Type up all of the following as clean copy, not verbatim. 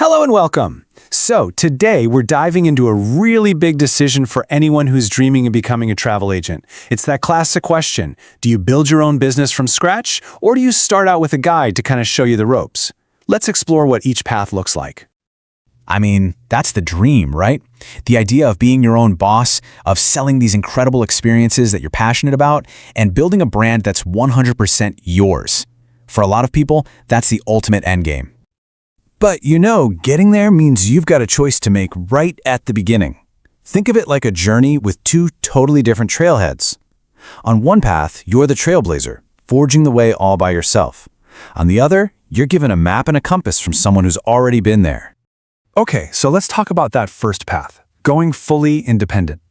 Hello and welcome. So today we're diving into a really big decision for anyone who's dreaming of becoming a travel agent. It's that classic question, do you build your own business from scratch, or do you start out with a guide to kind of show you the ropes? Let's explore what each path looks like. I mean, that's the dream, right? The idea of being your own boss, of selling these incredible experiences that you're passionate about, and building a brand that's 100% yours. For a lot of people, that's the ultimate endgame. But getting there means you've got a choice to make right at the beginning. Think of it like a journey with two totally different trailheads. On one path, you're the trailblazer, forging the way all by yourself. On the other, you're given a map and a compass from someone who's already been there. Okay, so let's talk about that first path, going fully independent.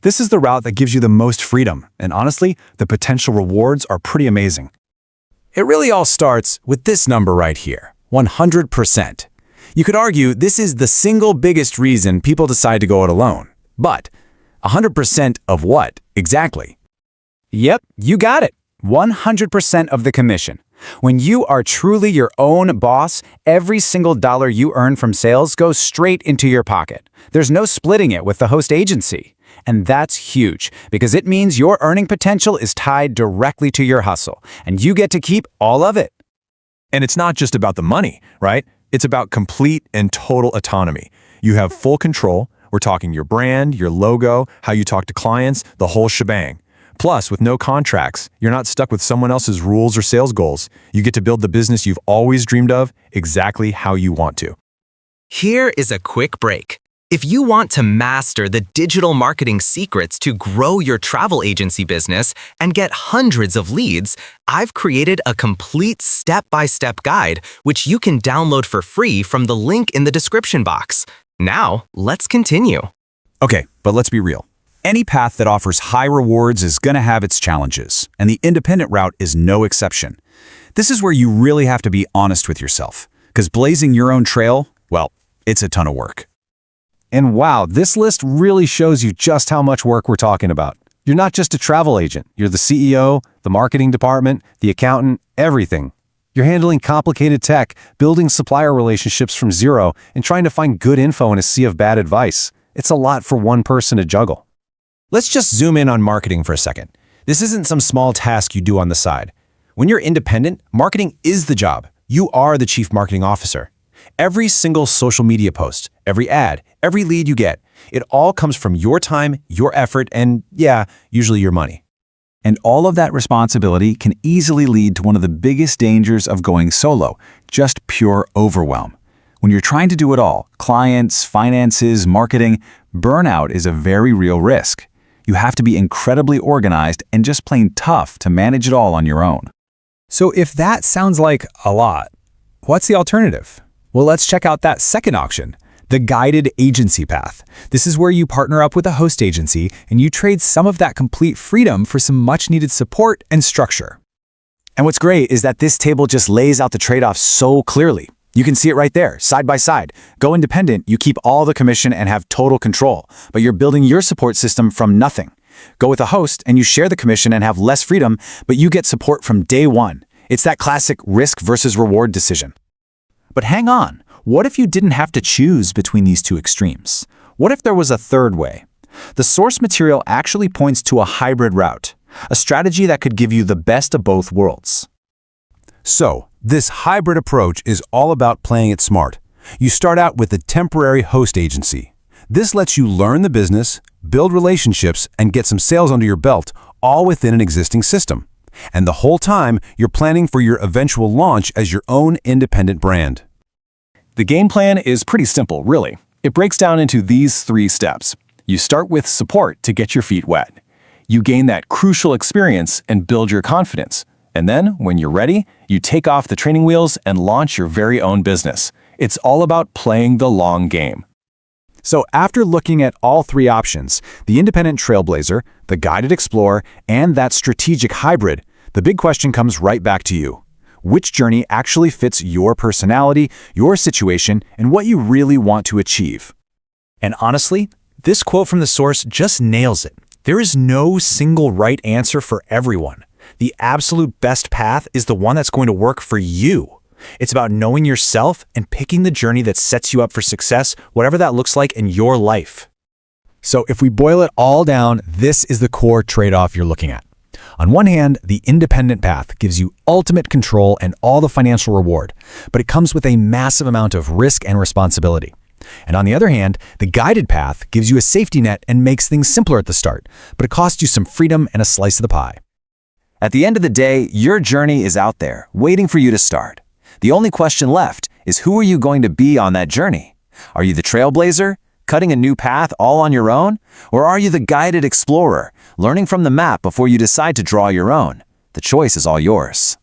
This is the route that gives you the most freedom, and honestly, the potential rewards are pretty amazing. It really all starts with this number right here. 100%. You could argue this is the single biggest reason people decide to go it alone. But 100% of what, exactly? Yep, you got it. 100% of the commission. When you are truly your own boss, every single dollar you earn from sales goes straight into your pocket. There's no splitting it with the host agency. And that's huge, because it means your earning potential is tied directly to your hustle, and you get to keep all of it. And it's not just about the money, right? It's about complete and total autonomy. You have full control. We're talking your brand, your logo, how you talk to clients, the whole shebang. Plus, with no contracts, you're not stuck with someone else's rules or sales goals. You get to build the business you've always dreamed of exactly how you want to. Here is a quick break. If you want to master the digital marketing secrets to grow your travel agency business and get hundreds of leads, I've created a complete step-by-step guide, which you can download for free from the link in the description box. Now, let's continue. Okay, but let's be real. Any path that offers high rewards is going to have its challenges, and the independent route is no exception. This is where you really have to be honest with yourself, because blazing your own trail, well, it's a ton of work. And wow, this list really shows you just how much work we're talking about. You're not just a travel agent. You're the CEO, the marketing department, the accountant, everything. You're handling complicated tech, building supplier relationships from zero, and trying to find good info in a sea of bad advice. It's a lot for one person to juggle. Let's just zoom in on marketing for a second. This isn't some small task you do on the side. When you're independent, marketing is the job. You are the chief marketing officer. Every single social media post, every ad, every lead you get, it all comes from your time, your effort, and yeah, usually your money. And all of that responsibility can easily lead to one of the biggest dangers of going solo, just pure overwhelm. When you're trying to do it all, clients, finances, marketing, burnout is a very real risk. You have to be incredibly organized and just plain tough to manage it all on your own. So if that sounds like a lot, what's the alternative? Well, let's check out that second option, the guided agency path. This is where you partner up with a host agency and you trade some of that complete freedom for some much-needed support and structure. And what's great is that this table just lays out the trade-offs so clearly. You can see it right there, side by side. Go independent, you keep all the commission and have total control, but you're building your support system from nothing. Go with a host and you share the commission and have less freedom, but you get support from day one. It's that classic risk versus reward decision. But hang on, what if you didn't have to choose between these two extremes? What if there was a third way? The source material actually points to a hybrid route, a strategy that could give you the best of both worlds. So, this hybrid approach is all about playing it smart. You start out with a temporary host agency. This lets you learn the business, build relationships, and get some sales under your belt, all within an existing system. And the whole time, you're planning for your eventual launch as your own independent brand. The game plan is pretty simple, really. It breaks down into these 3 steps. You start with support to get your feet wet. You gain that crucial experience and build your confidence. And then, when you're ready, you take off the training wheels and launch your very own business. It's all about playing the long game. So after looking at all 3 options, the independent trailblazer, the guided explorer, and that strategic hybrid, the big question comes right back to you. Which journey actually fits your personality, your situation, and what you really want to achieve? And honestly, this quote from the source just nails it. There is no single right answer for everyone. The absolute best path is the one that's going to work for you. It's about knowing yourself and picking the journey that sets you up for success, whatever that looks like in your life. So if we boil it all down, this is the core trade-off you're looking at. On one hand, the independent path gives you ultimate control and all the financial reward, but it comes with a massive amount of risk and responsibility. And on the other hand, the guided path gives you a safety net and makes things simpler at the start, but it costs you some freedom and a slice of the pie. At the end of the day, your journey is out there, waiting for you to start. The only question left is, who are you going to be on that journey? Are you the trailblazer, cutting a new path all on your own? Or are you the guided explorer, learning from the map before you decide to draw your own? The choice is all yours.